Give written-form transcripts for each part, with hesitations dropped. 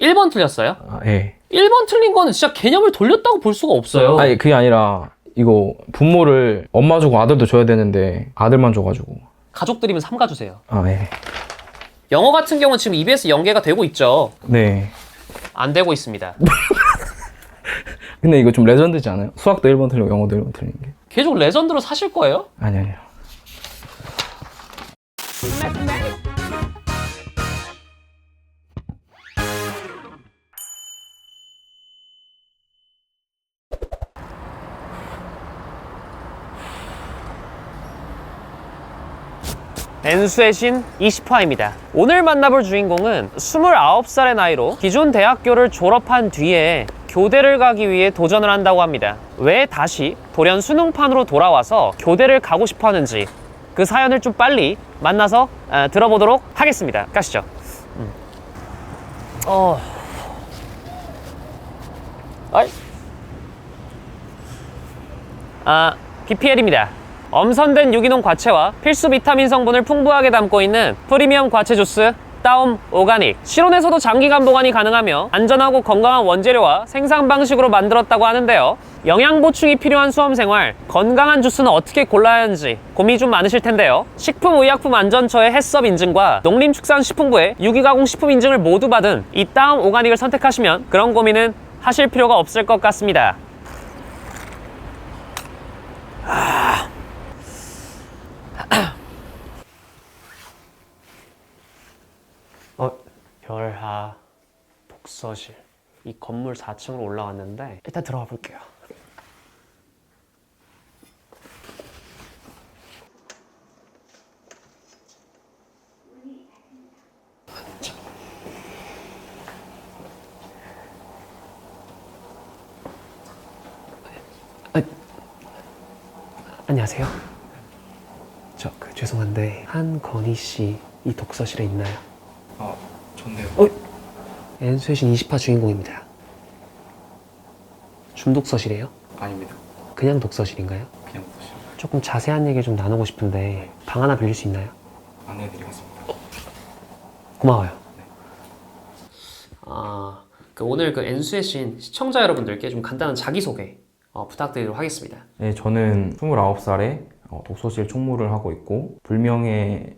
1번 틀렸어요? 예. 1번 틀린 거는 진짜 개념을 돌렸다고 볼 수가 없어요. 아니 그게 아니라 이거 분모를 엄마 주고 아들도 줘야 되는데 아들만 줘가지고. 가족들이면 삼가 주세요. 예. 영어 같은 경우는 지금 EBS 연계가 되고 있죠? 네. 안 되고 있습니다. 근데 이거 좀 레전드지 않아요? 수학도 1번 틀리고 영어도 1번 틀리는 게. 계속 레전드로 사실 거예요? 아니요. N수의 신 20화입니다. 오늘 만나볼 주인공은 29살의 나이로 기존 대학교를 졸업한 뒤에 교대를 가기 위해 도전을 한다고 합니다. 왜 다시 돌연 수능판으로 돌아와서 교대를 가고 싶어 하는지 그 사연을 좀 빨리 만나서 들어보도록 하겠습니다. 가시죠. BPL입니다. 엄선된 유기농 과채와 필수 비타민 성분을 풍부하게 담고 있는 프리미엄 과채 주스 따옴 오가닉. 실온에서도 장기간 보관이 가능하며 안전하고 건강한 원재료와 생산 방식으로 만들었다고 하는데요. 영양 보충이 필요한 수험생활, 건강한 주스는 어떻게 골라야 하는지 고민이 좀 많으실 텐데요. 식품의약품안전처의 해썹 인증과 농림축산식품부의 유기가공 식품 인증을 모두 받은 이 따옴 오가닉을 선택하시면 그런 고민은 하실 필요가 없을 것 같습니다. 별하 독서실. 이 건물 4층으로 올라왔는데 일단 들어가 볼게요. 안녕하세요. 죄송한데 한건희 씨 이 독서실에 있나요? 좋네요. N수의 신 20화 주인공입니다. 줌독서실이에요? 아닙니다. 그냥 독서실인가요? 그냥 보시죠. 조금 자세한 얘기 좀 나누고 싶은데 방 하나 빌릴 수 있나요? 안내해드리겠습니다. 고마워요. 오늘 그 N수의 신 시청자 여러분들께 좀 간단한 자기소개 부탁드리도록 하겠습니다. 네, 저는 29살에 독서실 총무를 하고 있고 불명예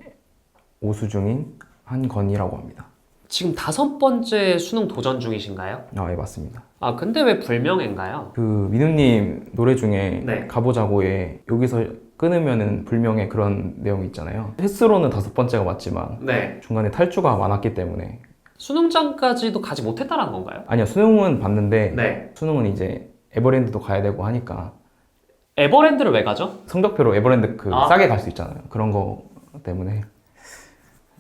오수 중인 한건이라고 합니다. 지금 5번째 수능 도전 중이신가요? 예, 맞습니다. 근데 왜 불명예인가요? 그 민우님 노래 중에 네. 가보자고에 여기서 끊으면은 불명예 그런 내용이 있잖아요. 횟수로는 5번째가 맞지만 네. 중간에 탈주가 많았기 때문에. 수능장까지도 가지 못했다는 건가요? 아니요, 수능은 봤는데 네. 수능은 이제 에버랜드도 가야 되고 하니까 에버랜드를 왜 가죠? 성적표로 에버랜드 싸게 갈 수 있잖아요. 그런 거 때문에.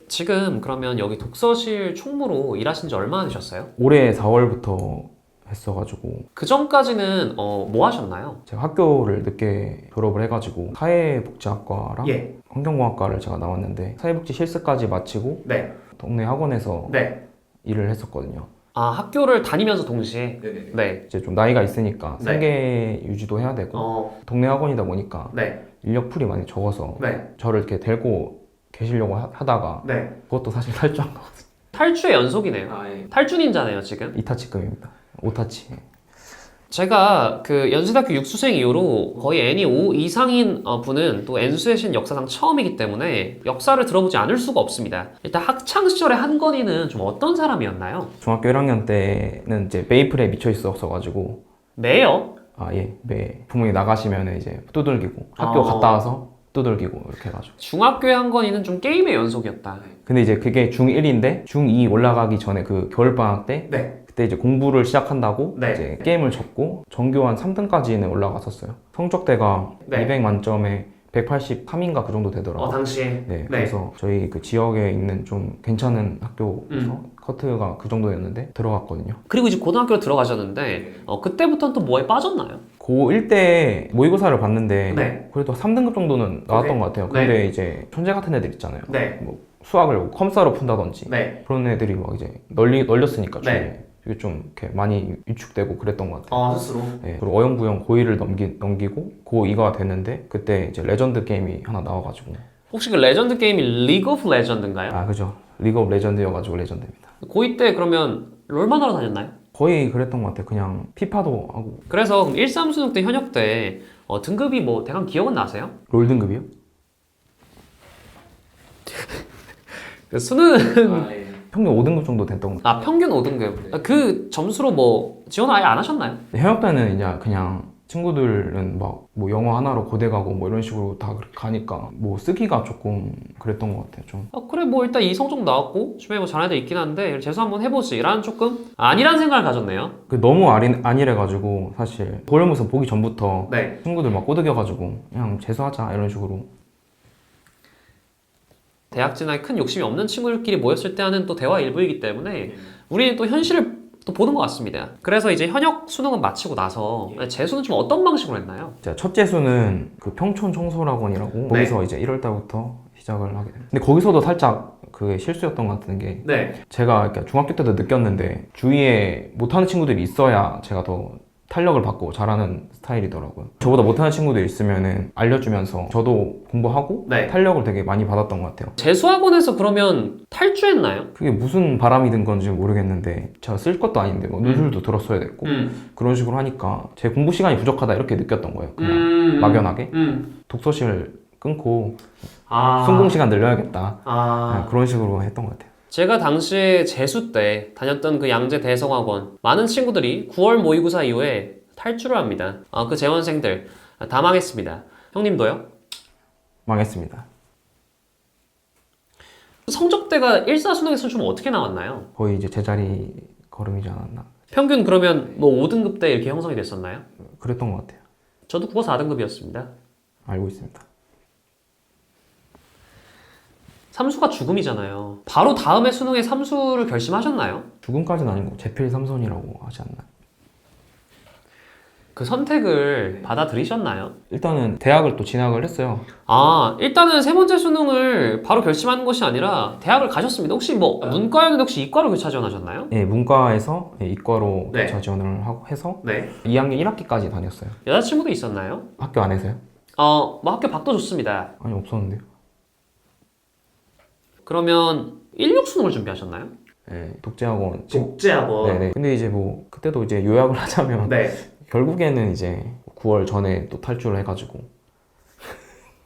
지금 그러면 여기 독서실 총무로 일하신 지 얼마나 되셨어요? 올해 4월부터 했어가지고 그 전까지는 뭐 하셨나요? 제가 학교를 늦게 졸업을 해가지고 사회복지학과랑 예. 환경공학과를 제가 나왔는데 사회복지 실습까지 마치고 네. 동네 학원에서 네. 일을 했었거든요. 학교를 다니면서 동시에? 네네. 네. 이제 좀 나이가 있으니까 네. 생계 유지도 해야 되고 동네 학원이다 보니까 네. 인력풀이 많이 적어서 네. 저를 이렇게 데리고 계시려고 하다가 네. 그것도 사실 탈주한 거거든요. 탈주의 연속이네요. 예. 탈주닌자네요, 지금. 2타치급입니다. 5타치. 제가 그 연세대학교 육수생 이후로 거의 N이 5 이상인 분은 또 N수의 신 역사상 처음이기 때문에 역사를 들어보지 않을 수가 없습니다. 일단 학창시절에 한건희는 좀 어떤 사람이었나요? 중학교 1학년 때는 이제 메이플에 미쳐 있었어가지고 매요? 매 부모님 나가시면 이제 두들기고 학교 갔다 와서 두들기고 이렇게 해가지고. 중학교의 한건희는 좀 게임의 연속이었다. 근데 이제 그게 중1인데 중2 올라가기 전에 그 겨울방학 때 네. 그때 이제 공부를 시작한다고 네. 이제 게임을 접고 전교 한 3등까지는 올라갔었어요. 성적대가 네. 200 만점에 183인가 그 정도 되더라고요. 당시에. 네, 그래서 저희 그 지역에 있는 좀 괜찮은 학교에서 커트가 그 정도였는데 들어갔거든요. 그리고 이제 고등학교로 들어가셨는데 그때부터는 또 뭐에 빠졌나요? 고1 때 모의고사를 봤는데 네. 그래도 3등급 정도는 나왔던 것 같아요. 근데 네. 이제 천재 같은 애들 있잖아요. 네. 뭐 수학을 컴사로 푼다든지 네. 그런 애들이 막 이제 널렸으니까 네. 주위에 이게 좀 이렇게 많이 위축되고 그랬던 것 같아요. 스스로? 네, 그리고 어영부영 고1을 넘기고 고2가 됐는데 그때 이제 레전드 게임이 하나 나와가지고. 혹시 그 레전드 게임이 리그 오브 레전드인가요? 그죠. 리그 오브 레전드여가지고 레전드입니다. 고2 때 그러면 롤만 하러 다녔나요? 거의 그랬던 것 같아요. 그냥 피파도 하고. 그래서 13 수능 때 현역 때 등급이 뭐 대강 기억은 나세요? 롤 등급이요? 그 수능 평균 5등급 정도 됐던 것 같아요. 평균 5등급 그 점수로 뭐 지원 아예 안 하셨나요? 현역 때는 이제 그냥 친구들은 막 뭐 영어 하나로 고대 가고 뭐 이런 식으로 다 그렇게 가니까 뭐 쓰기가 조금 그랬던 것 같아요. 좀. 그래 뭐 일단 이 성적 나왔고 주변에 뭐 잘하는 애들 있긴 한데 재수 한번 해보지 라는 조금 아니란 생각을 가졌네요. 너무 안일해가지고 사실 보령 모습 보기 전부터 네. 친구들 막 꼬드겨가지고 그냥 재수하자 이런 식으로. 대학 진학에 큰 욕심이 없는 친구들끼리 모였을 때 하는 또 대화 일부이기 때문에 우리는 또 현실을 또 보는 것 같습니다. 그래서 이제 현역 수능은 마치고 나서 재수는 좀 어떤 방식으로 했나요? 첫 재수는 그 평촌 청소학원이라고 거기서 이제 1월 달부터 시작을 하게 됩니다. 근데 거기서도 살짝 그게 실수였던 것 같은 게 제가 이렇게 중학교 때도 느꼈는데 주위에 못하는 친구들이 있어야 제가 더 탄력을 받고 잘하는 스타일이더라고요. 저보다 못하는 친구들이 있으면은 알려주면서 저도 공부하고 탄력을 되게 많이 받았던 것 같아요. 재수학원에서 그러면 탈주했나요? 그게 무슨 바람이 든 건지 모르겠는데 제가 쓸 것도 아닌데 뭐 논술도 들었어야 됐고 그런 식으로 하니까 제 공부 시간이 부족하다 이렇게 느꼈던 거예요. 그냥 막연하게 독서실 끊고 순공 시간 늘려야겠다 그런 식으로 했던 것 같아요. 제가 당시에 재수 때 다녔던 그 양재 대성학원 많은 친구들이 9월 모의고사 이후에 탈주를 합니다. 그 재원생들 다 망했습니다. 형님도요? 망했습니다. 성적대가 1사 수능에서 좀 어떻게 나왔나요? 거의 이제 제자리 걸음이지 않았나. 평균 그러면 뭐 5등급 때 이렇게 형성이 됐었나요? 그랬던 것 같아요. 저도 국어 4등급이었습니다. 알고 있습니다. 삼수가 죽음이잖아요. 바로 다음에 수능에 삼수를 결심하셨나요? 죽음까지는 아니고 제필 삼선이라고 하지 않나요? 그 선택을 받아들이셨나요? 일단은 대학을 또 진학을 했어요. 일단은 세 번째 수능을 바로 결심하는 것이 아니라 대학을 가셨습니다. 혹시 뭐 문과였는데 혹시 이과로 교차 지원하셨나요? 네, 문과에서 이과로 네. 교차 지원을 하고 해서 네. 2학년 1학기까지 다녔어요. 여자친구도 있었나요? 학교 안에서요? 뭐 학교 밖도 좋습니다. 아니, 없었는데요. 그러면 16 수능을 준비하셨나요? 네, 독재학원. 독재학원. 네네. 근데 이제 뭐 그때도 이제 요약을 하자면 결국에는 이제 9월 전에 또 탈주를 해가지고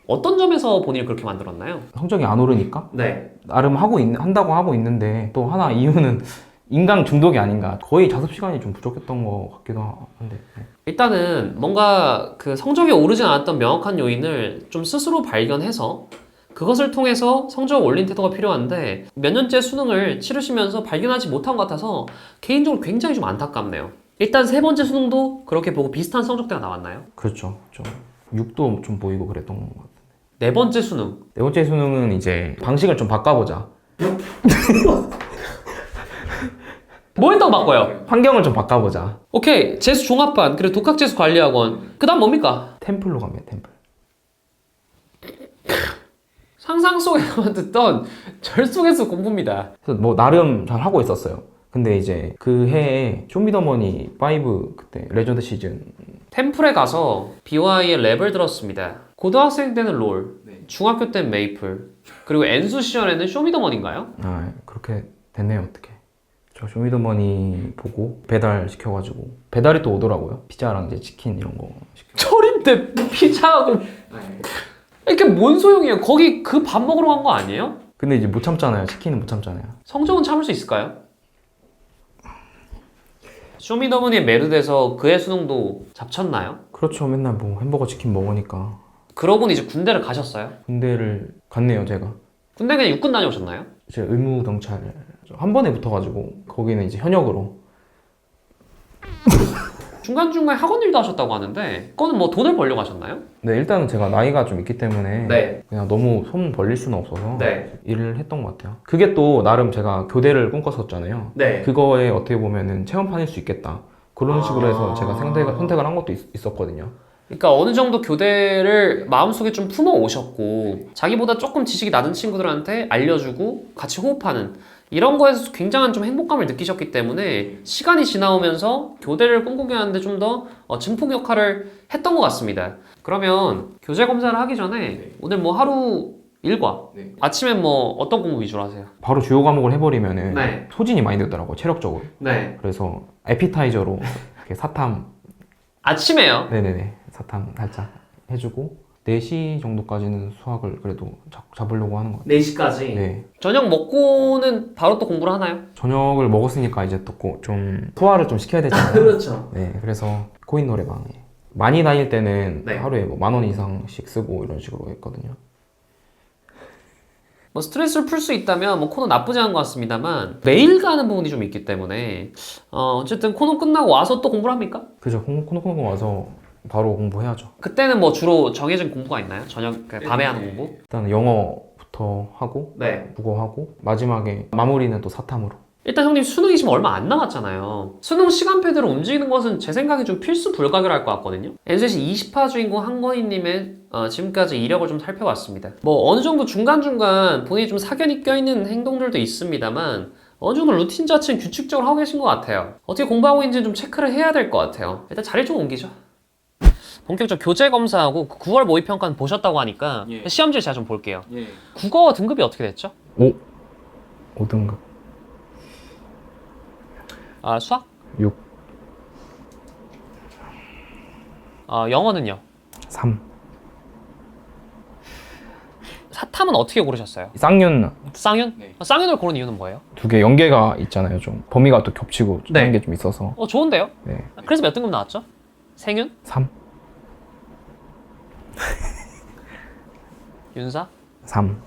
어떤 점에서 본인을 그렇게 만들었나요? 성적이 안 오르니까 네. 나름 한다고 하고 있는데 또 하나 이유는 인강 중독이 아닌가. 거의 자습 시간이 좀 부족했던 것 같기도 한데. 네. 일단은 뭔가 그 성적이 오르지 않았던 명확한 요인을 좀 스스로 발견해서 그것을 통해서 성적을 올린 태도가 필요한데 몇 년째 수능을 치르시면서 발견하지 못한 것 같아서 개인적으로 굉장히 좀 안타깝네요. 일단 세 번째 수능도 그렇게 보고 비슷한 성적대가 나왔나요? 그렇죠. 좀 6도 좀 보이고 그랬던 것 같아요. 네 번째 수능. 네 번째 수능은 이제 방식을 좀 바꿔보자. 뭐 했다고 바꿔요? 환경을 좀 바꿔보자. 오케이, 재수 종합반, 그리고 독학재수 관리학원. 그 다음 뭡니까? 템플로 갑니다. 템플. 상상 속에만 듣던 절속에서 공부입니다. 그래서 뭐 나름 잘 하고 있었어요. 근데 이제 그 해에 쇼미더머니 5 그때 레전드 시즌 템플에 가서 BY의 랩을 들었습니다. 고등학생 때는 롤, 중학교 때는 메이플, 그리고 엔수 시절에는 쇼미더머니인가요? 그렇게 됐네요. 어떻게 저 쇼미더머니 보고 배달 시켜가지고 배달이 또 오더라고요. 피자랑 이제 치킨 이런 거 철인 때 피자하고 이게 뭔 소용이에요? 거기 그 밥 먹으러 간 거 아니에요? 근데 이제 못 참잖아요. 치킨은 못 참잖아요. 성적은 참을 수 있을까요? 쇼미더머니에 매료돼서 그해 수능도 잡쳤나요? 그렇죠. 맨날 뭐 햄버거 치킨 먹으니까. 그러고는 이제 군대를 가셨어요? 군대를 갔네요. 제가 군대 그냥 육군 다녀오셨나요? 제 의무 경찰 한 번에 붙어가지고 거기는 이제 현역으로. 중간중간에 학원 일도 하셨다고 하는데 그거는 뭐 돈을 벌려고 하셨나요? 네, 일단은 제가 나이가 좀 있기 때문에 네. 그냥 너무 손 벌릴 수는 없어서 네. 일을 했던 것 같아요. 그게 또 나름 제가 교대를 꿈꿨었잖아요. 네. 그거에 어떻게 보면은 체험판일 수 있겠다. 그런 식으로 해서 제가 선택을 한 것도 있었거든요. 그러니까 어느 정도 교대를 마음속에 좀 품어 오셨고 자기보다 조금 지식이 낮은 친구들한테 알려주고 같이 호흡하는 이런 거에서 굉장한 좀 행복감을 느끼셨기 때문에 시간이 지나오면서 교대를 꿈꾸게 하는데 좀 더 증폭 역할을 했던 것 같습니다. 그러면 교재 검사를 하기 전에 오늘 뭐 하루 일과. 네. 아침엔 뭐 어떤 공부 위주로 하세요? 바로 주요 과목을 해버리면은 네. 소진이 많이 되더라고요, 체력적으로. 네. 그래서 에피타이저로 이렇게 사탐, 아침에요? 네네네, 사탐 살짝 해주고 4시 정도까지는 수학을 그래도 잡으려고 하는 것 같아요. 4시까지? 네. 저녁 먹고는 바로 또 공부를 하나요? 저녁을 먹었으니까 이제 또 좀 소화를 좀 시켜야 되잖아요. 그렇죠. 네, 그래서 코인 노래방에 많이 다닐 때는 네. 하루에 뭐 10,000원 이상씩 쓰고 이런 식으로 했거든요. 뭐 스트레스를 풀 수 있다면 뭐 코너 나쁘지 않은 것 같습니다만 매일 가는 부분이 좀 있기 때문에 어쨌든 코너 끝나고 와서 또 공부를 합니까? 그죠. 코노코노 와서 바로 공부해야죠. 그때는 뭐 주로 정해진 공부가 있나요? 저녁 밤에 하는 공부? 일단 영어부터 하고 네. 국어하고 마지막에 마무리는 또 사탐으로. 일단 형님 수능이 지금 얼마 안 남았잖아요. 수능 시간표대로 움직이는 것은 제 생각에 좀 필수 불가결할 것 같거든요. NCC 20화 주인공 한건희님의 지금까지 이력을 좀 살펴봤습니다. 뭐 어느 정도 중간중간 본인이 좀 사견이 껴있는 행동들도 있습니다만 어느 정도 루틴 자체는 규칙적으로 하고 계신 것 같아요. 어떻게 공부하고 있는지 좀 체크를 해야 될 것 같아요. 일단 자리 좀 옮기죠. 본격적 교재 검사하고 9월 모의평가는 보셨다고 하니까 예. 시험지를 제가 좀 볼게요. 예. 국어 등급이 어떻게 됐죠? 5등급. 수학? 6. 영어는요? 3. 사탐은 어떻게 고르셨어요? 쌍윤 쌍윤? 네. 쌍윤을 고른 이유는 뭐예요? 두 개 연계가 있잖아요. 좀 범위가 또 겹치고 네. 하는 게 좀 있어서. 좋은데요? 네. 그래서 몇 등급 나왔죠? 생윤? 3. 윤사? 3.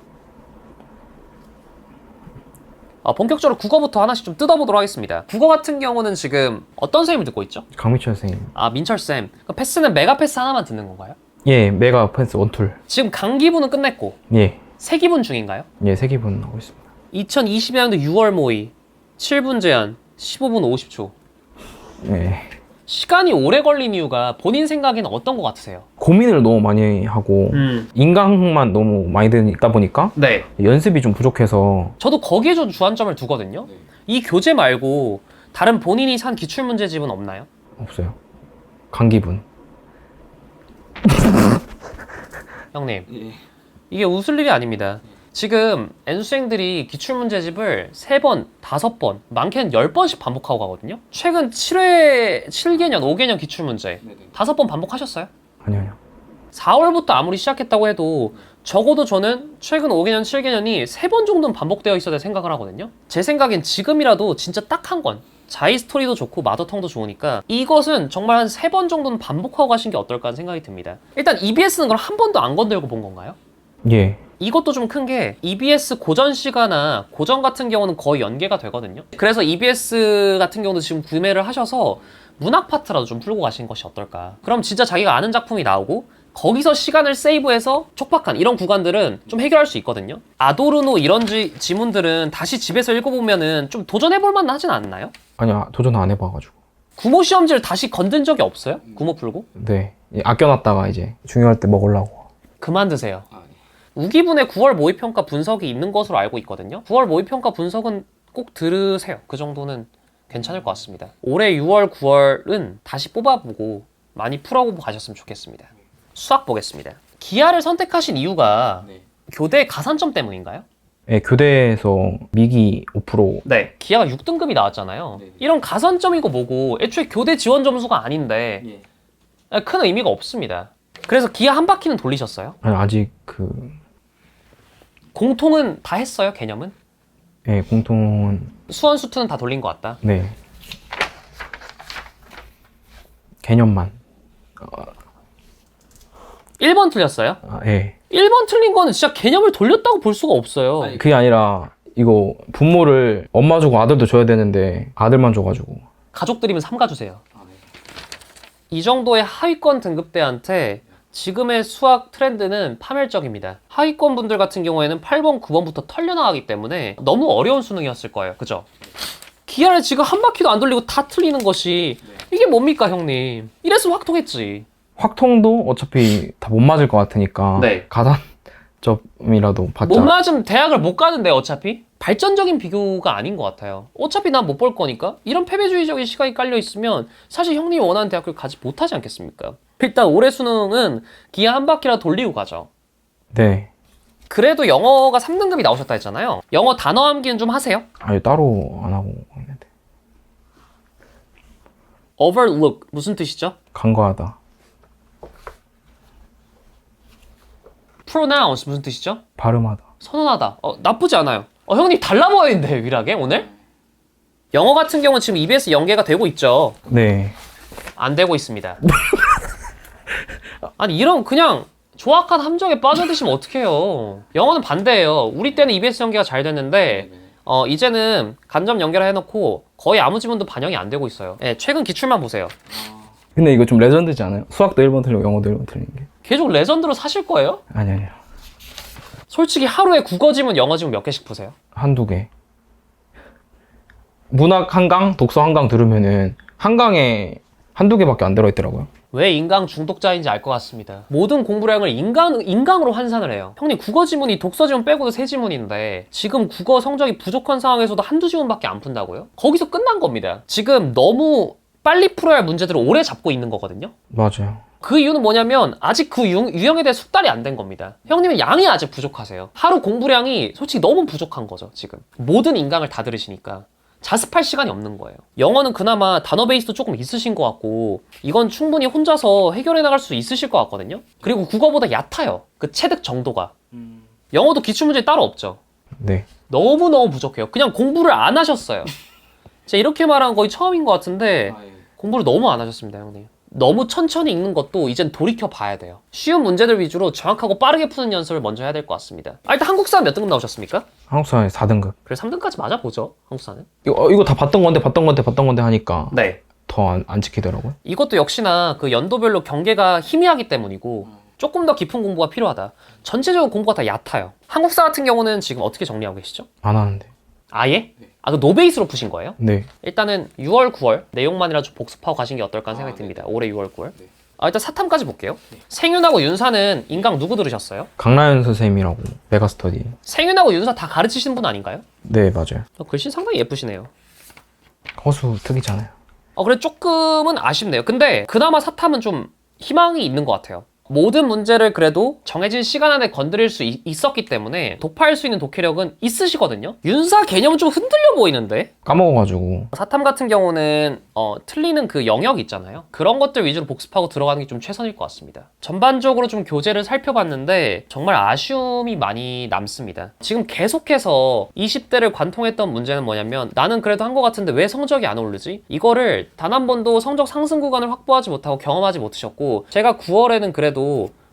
본격적으로 국어부터 하나씩 좀 뜯어보도록 하겠습니다. 국어 같은 경우는 지금 어떤 선생님을 듣고 있죠? 강미철 선생님. 민철쌤. 패스는 메가 패스 하나만 듣는 건가요? 예, 메가 펜스 원툴. 지금 강기부는 끝냈고 예. 세기분 중인가요? 예, 3기분 하고 있습니다. 2022년도 6월 모의 7분 제한 15분 50초. 예. 시간이 오래 걸린 이유가 본인 생각에는 어떤 것 같으세요? 고민을 너무 많이 하고 인강만 너무 많이 되다 보니까 네. 연습이 좀 부족해서. 저도 거기에 좀 주안점을 두거든요. 이 교재 말고 다른 본인이 산 기출문제집은 없나요? 없어요. 강기분. 형님, 이게 웃을 일이 아닙니다. 지금 N수생들이 기출문제집을 3번, 5번, 많게는 10번씩 반복하고 가거든요. 최근 7회, 7개년, 5개년 기출문제 5번 반복하셨어요? 아니요. 4월부터 아무리 시작했다고 해도 적어도 저는 최근 5개년, 7개년이 3번 정도는 반복되어 있어야 될 생각을 하거든요. 제 생각엔 지금이라도 진짜 딱 한 권, 자이 스토리도 좋고 마더텅도 좋으니까 이것은 정말 한 3번 정도는 반복하고 가신 게 어떨까 하는 생각이 듭니다. 일단 EBS는 그럼 한 번도 안 건들고 본 건가요? 예. 이것도 좀 큰 게 EBS 고전 시가나 고전 같은 경우는 거의 연계가 되거든요. 그래서 EBS 같은 경우도 지금 구매를 하셔서 문학 파트라도 좀 풀고 가시는 것이 어떨까. 그럼 진짜 자기가 아는 작품이 나오고 거기서 시간을 세이브해서 촉박한 이런 구간들은 좀 해결할 수 있거든요. 아도르노 이런 지문들은 다시 집에서 읽어보면은 좀 도전해볼 만 하진 않나요? 아니요, 도전 안 해봐가지고. 구모 시험지를 다시 건든 적이 없어요? 구모 풀고? 네. 아껴놨다가 이제 중요할 때 먹으려고. 그만 드세요. 우기분의 9월 모의평가 분석이 있는 것으로 알고 있거든요. 9월 모의평가 분석은 꼭 들으세요. 그 정도는 괜찮을 것 같습니다. 올해 6월, 9월은 다시 뽑아보고 많이 풀어보고 가셨으면 좋겠습니다. 수학 보겠습니다. 기하를 선택하신 이유가 교대 가산점 때문인가요? 네, 교대에서 미기 5%. 네. 기하가 6등급이 나왔잖아요. 이런 가산점이고 뭐고 애초에 교대 지원 점수가 아닌데 큰 의미가 없습니다. 그래서 기하 한 바퀴는 돌리셨어요? 아니, 아직 공통은 다 했어요, 개념은? 네, 공통은. 수원, 수투는 다 돌린 것 같다. 네. 개념만. 1번 틀렸어요? 예. 1번 틀린 거는 진짜 개념을 돌렸다고 볼 수가 없어요. 그게 아니라 이거 분모를 엄마 주고 아들도 줘야 되는데 아들만 줘가지고. 가족들이면 삼가주세요. 이 정도의 하위권 등급대한테 지금의 수학 트렌드는 파멸적입니다. 하위권 분들 같은 경우에는 8번, 9번부터 털려나가기 때문에 너무 어려운 수능이었을 거예요. 그죠? 기하를 지금 한 바퀴도 안 돌리고 다 틀리는 것이 이게 뭡니까, 형님? 이래서 확통했지. 확통도 어차피 다 못 맞을 것 같으니까 네. 가산점이라도 받자. 못 맞으면 대학을 못 가는데 어차피? 발전적인 비교가 아닌 것 같아요. 어차피 난 못 볼 거니까 이런 패배주의적인 시각이 깔려 있으면 사실 형님이 원하는 대학교를 가지 못하지 않겠습니까? 일단 올해 수능은 기하 한 바퀴라 돌리고 가죠. 네. 그래도 영어가 3등급이 나오셨다 했잖아요. 영어 단어 암기는 좀 하세요? 아니 따로 안 하고 있는데. overlook 무슨 뜻이죠? 간과하다. pronounce 무슨 뜻이죠? 발음하다. 선언하다. 나쁘지 않아요. 형님 달라 보이는데 유일하게 오늘? 영어 같은 경우는 지금 EBS 연계가 되고 있죠? 네. 안 되고 있습니다. 아니 이런 그냥 조악한 함정에 빠져드시면 어떡해요. 영어는 반대예요. 우리 때는 EBS 연계가 잘 됐는데 이제는 간접 연계를 해놓고 거의 아무 지문도 반영이 안 되고 있어요. 네, 최근 기출만 보세요. 근데 이거 좀 레전드지 않아요? 수학도 1번 틀리고 영어도 1번 틀리는 게. 계속 레전드로 사실 거예요? 아니요. 솔직히 하루에 국어 지문, 영어 지문 몇 개씩 푸세요? 한두 개. 문학 한강, 독서 한강 들으면은 한강에 한두 개밖에 안 들어있더라고요. 왜 인강 중독자인지 알 것 같습니다. 모든 공부량을 인강으로 환산을 해요. 형님 국어 지문이 독서 지문 빼고도 3지문인데 지금 국어 성적이 부족한 상황에서도 한두 지문밖에 안 푼다고요? 거기서 끝난 겁니다. 지금 너무 빨리 풀어야 할 문제들을 오래 잡고 있는 거거든요. 맞아요. 그 이유는 뭐냐면 아직 그 유형에 대해 숙달이 안 된 겁니다. 형님은 양이 아직 부족하세요. 하루 공부량이 솔직히 너무 부족한 거죠. 지금 모든 인강을 다 들으시니까 자습할 시간이 없는 거예요. 영어는 그나마 단어 베이스도 조금 있으신 것 같고 이건 충분히 혼자서 해결해 나갈 수 있으실 것 같거든요. 그리고 국어보다 얕아요. 그 체득 정도가. 영어도 기출문제 따로 없죠. 네. 너무너무 부족해요. 그냥 공부를 안 하셨어요. 제가 이렇게 말한 건 거의 처음인 것 같은데 공부를 너무 안 하셨습니다, 형님. 너무 천천히 읽는 것도 이젠 돌이켜 봐야 돼요. 쉬운 문제들 위주로 정확하고 빠르게 푸는 연습을 먼저 해야 될 것 같습니다. 일단 한국사 몇 등급 나오셨습니까? 한국사에 4등급. 그래 3등까지 맞아보죠, 한국사는. 이거 다 봤던 건데 하니까 네. 더 안 지키더라고요. 이것도 역시나 그 연도별로 경계가 희미하기 때문이고 조금 더 깊은 공부가 필요하다. 전체적으로 공부가 다 얕아요. 한국사 같은 경우는 지금 어떻게 정리하고 계시죠? 안 하는데. 아예? 그 노베이스로 푸신 거예요? 네. 일단은 6월, 9월 내용만이라도 좀 복습하고 가신 게 어떨까 생각이 듭니다. 올해 6월, 9월. 일단 사탐까지 볼게요. 생윤하고 윤사는 인강 누구 들으셨어요? 강나연 선생님이라고 메가스터디. 생윤하고 윤사 다 가르치시는 분 아닌가요? 네, 맞아요. 글씨 상당히 예쁘시네요. 허수 특이잖아요. 그래 조금은 아쉽네요. 근데 그나마 사탐은 좀 희망이 있는 것 같아요. 모든 문제를 그래도 정해진 시간 안에 건드릴 수 있었기 때문에 도파할 수 있는 독해력은 있으시거든요. 윤사 개념은 좀 흔들려 보이는데? 까먹어가지고. 사탐 같은 경우는 틀리는 그 영역 있잖아요. 그런 것들 위주로 복습하고 들어가는 게 좀 최선일 것 같습니다. 전반적으로 좀 교재를 살펴봤는데 정말 아쉬움이 많이 남습니다. 지금 계속해서 20대를 관통했던 문제는 뭐냐면 나는 그래도 한 것 같은데 왜 성적이 안 오르지? 이거를 단 한 번도 성적 상승 구간을 확보하지 못하고 경험하지 못하셨고 제가 9월에는 그래도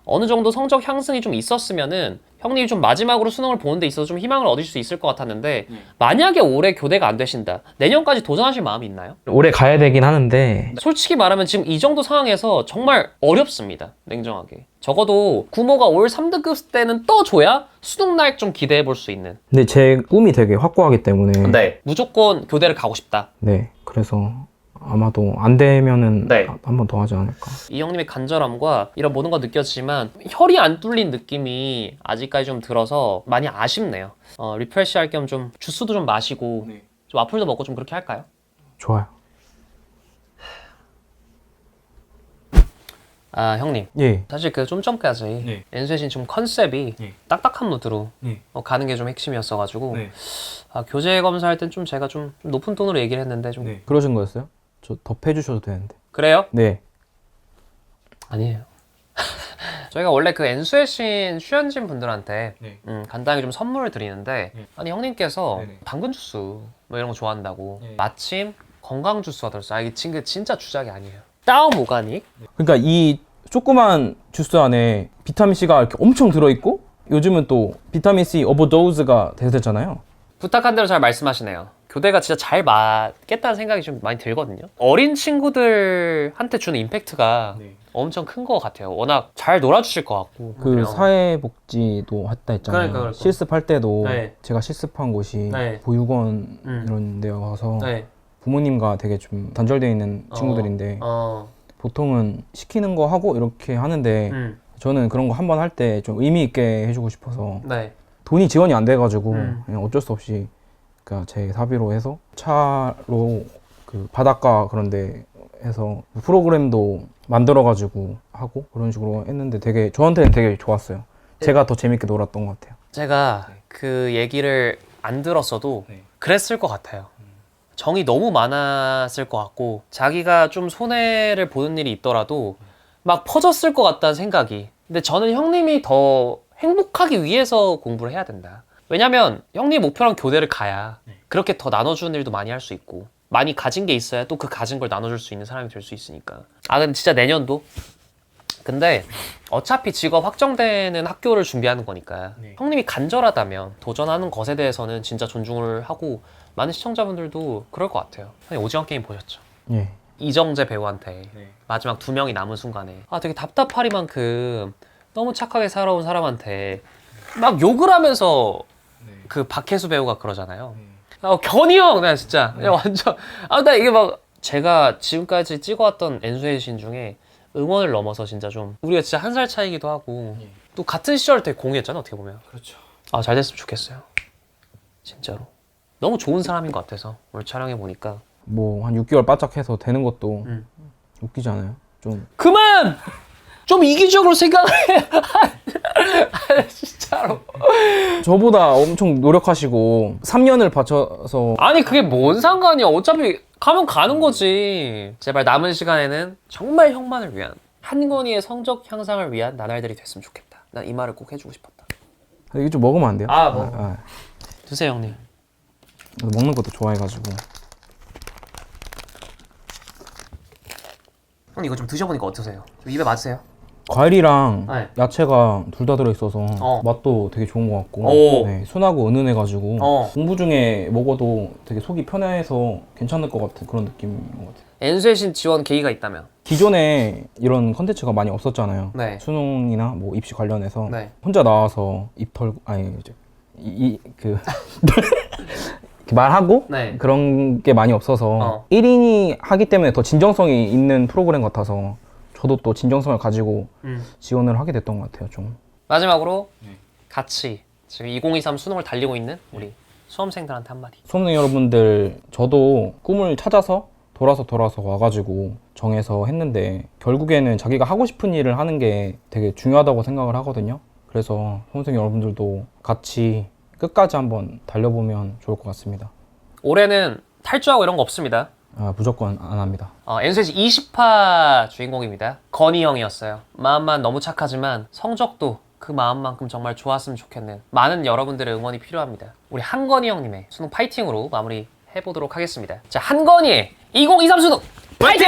어느 정도 성적 향상이 좀 있었으면은 형님이 좀 마지막으로 수능을 보는 데 있어서 좀 희망을 얻을 수 있을 것 같았는데 만약에 올해 교대가 안 되신다. 내년까지 도전하실 마음이 있나요? 올해 가야 되긴 하는데 솔직히 말하면 지금 이 정도 상황에서 정말 어렵습니다. 냉정하게. 적어도 구모가 올 3등급 때는 떠줘야 수능날 좀 기대해 볼 수 있는. 근데 제 꿈이 되게 확고하기 때문에 네. 무조건 교대를 가고 싶다. 네. 그래서 아마도 안 되면은 네. 한 번 더 하지 않을까. 이 형님의 간절함과 이런 모든 거 느꼈지만 혈이 안 뚫린 느낌이 아직까지 좀 들어서 많이 아쉽네요. 리프레시 할 겸 좀 주스도 좀 마시고 좀 와플도 먹고 좀 그렇게 할까요? 좋아요. 형님. 예. 사실 그 좀 전까지 네. 엔수해신 좀 컨셉이 딱딱한 무드로 가는 게 좀 핵심이었어가지고 교재 검사할 땐 좀 제가 좀 높은 톤으로 얘기를 했는데 좀 그러신 거였어요? 저 덮해주셔도 되는데. 그래요? 네. 아니에요. 저희가 원래 그 엔수해신 출연진 분들한테 간단하게 좀 선물을 드리는데 아니 형님께서 당근 주스 뭐 이런 거 좋아한다고 마침 건강 주스가 들었어요. 이게 진짜 주작이 아니에요. 다운 오가닉. 그러니까 이 조그만 주스 안에 비타민C가 이렇게 엄청 들어있고 요즘은 또 비타민C 오버도즈가 대세잖아요. 부탁한 대로 잘 말씀하시네요. 교대가 진짜 잘 맞겠다는 생각이 좀 많이 들거든요. 어린 친구들한테 주는 임팩트가 엄청 큰 것 같아요. 워낙 잘 놀아주실 것 같고. 그 그래요. 사회복지도 했다 했잖아요. 그러니까. 실습할 때도 네. 제가 실습한 곳이 네. 보육원 이런 데 와서 네. 부모님과 되게 좀 단절되어 있는 친구들인데 보통은 시키는 거 하고 이렇게 하는데 저는 그런 거 한 번 할 때 좀 의미 있게 해주고 싶어서 네. 돈이 지원이 안 돼가지고 그냥 어쩔 수 없이 그러니까 제 사비로 해서 차로 그 바닷가 그런 데 해서 프로그램도 만들어가지고 하고 그런 식으로 했는데 되게 저한테는 되게 좋았어요. 제가 더 재밌게 놀았던 것 같아요. 제가 그 얘기를 안 들었어도 그랬을 것 같아요. 정이 너무 많았을 것 같고 자기가 좀 손해를 보는 일이 있더라도 막 퍼졌을 것 같다는 생각이. 근데 저는 형님이 더 행복하기 위해서 공부를 해야 된다. 왜냐면 형님 목표랑 교대를 가야 그렇게 더 나눠주는 일도 많이 할 수 있고 많이 가진 게 있어야 또 그 가진 걸 나눠줄 수 있는 사람이 될 수 있으니까. 아 근데 진짜 내년도 근데 어차피 직업 확정되는 학교를 준비하는 거니까 형님이 간절하다면 도전하는 것에 대해서는 진짜 존중을 하고 많은 시청자분들도 그럴 것 같아요. 형님 오징어 게임 보셨죠? 예. 이정재 배우한테 마지막 2명이 남은 순간에 아 되게 답답하리만큼 너무 착하게 살아온 사람한테 막 욕을 하면서 그 박혜수 배우가 그러잖아요. 견이 형! 나 진짜 그냥 완전 나 이게 막 제가 지금까지 찍어왔던 엔수의 신 중에 응원을 넘어서 진짜 좀 우리가 진짜 한 살 차이기도 하고 또 같은 시절 되게 공유했잖아 어떻게 보면. 그렇죠. 아 잘 됐으면 좋겠어요. 진짜로. 너무 좋은 사람인 것 같아서 오늘 촬영해 보니까 뭐 한 6개월 바짝 해서 되는 것도 웃기지 않아요? 좀 그만! 좀 이기적으로 생각을 해. 진짜로. 저보다 엄청 노력하시고 3년을 바쳐서 아니 그게 뭔 상관이야. 어차피 가면 가는 거지. 제발 남은 시간에는 정말 형만을 위한 한건희의 성적 향상을 위한 나날들이 됐으면 좋겠다. 난 이 말을 꼭 해주고 싶었다. 이게 좀 먹으면 안 돼요? 먹어. 드세요 형님. 먹는 것도 좋아해가지고. 형님 이거 좀 드셔보니까 어떠세요? 좀 입에 맞으세요? 과일이랑 네. 야채가 둘 다 들어있어서 맛도 되게 좋은 것 같고 네, 순하고 은은해가지고 공부 중에 먹어도 되게 속이 편해서 괜찮을 것 같은 그런 느낌인 것 같아요. 엔수의 신 지원 계기가 있다면? 기존에 이런 컨텐츠가 많이 없었잖아요. 네. 수능이나 뭐 입시 관련해서 네. 혼자 나와서 입 털고 아니 이제 말하고 네. 그런 게 많이 없어서 1인이 하기 때문에 더 진정성이 있는 프로그램 같아서 저도 또 진정성을 가지고 지원을 하게 됐던 것 같아요. 좀 마지막으로 같이 지금 2023 수능을 달리고 있는 우리 수험생들한테 한마디. 수험생 여러분들, 저도 꿈을 찾아서 돌아서 와가지고 정해서 했는데 결국에는 자기가 하고 싶은 일을 하는 게 되게 중요하다고 생각을 하거든요. 그래서 수험생 여러분들도 같이 끝까지 한번 달려보면 좋을 것 같습니다. 올해는 탈주하고 이런 거 없습니다. 무조건 안 합니다. 엔수의 20화 주인공입니다. 건희 형이었어요. 마음만 너무 착하지만 성적도 그 마음만큼 정말 좋았으면 좋겠는 많은 여러분들의 응원이 필요합니다. 우리 한건희 형님의 수능 파이팅으로 마무리 해보도록 하겠습니다. 자, 한건희의 2023 수능 파이팅!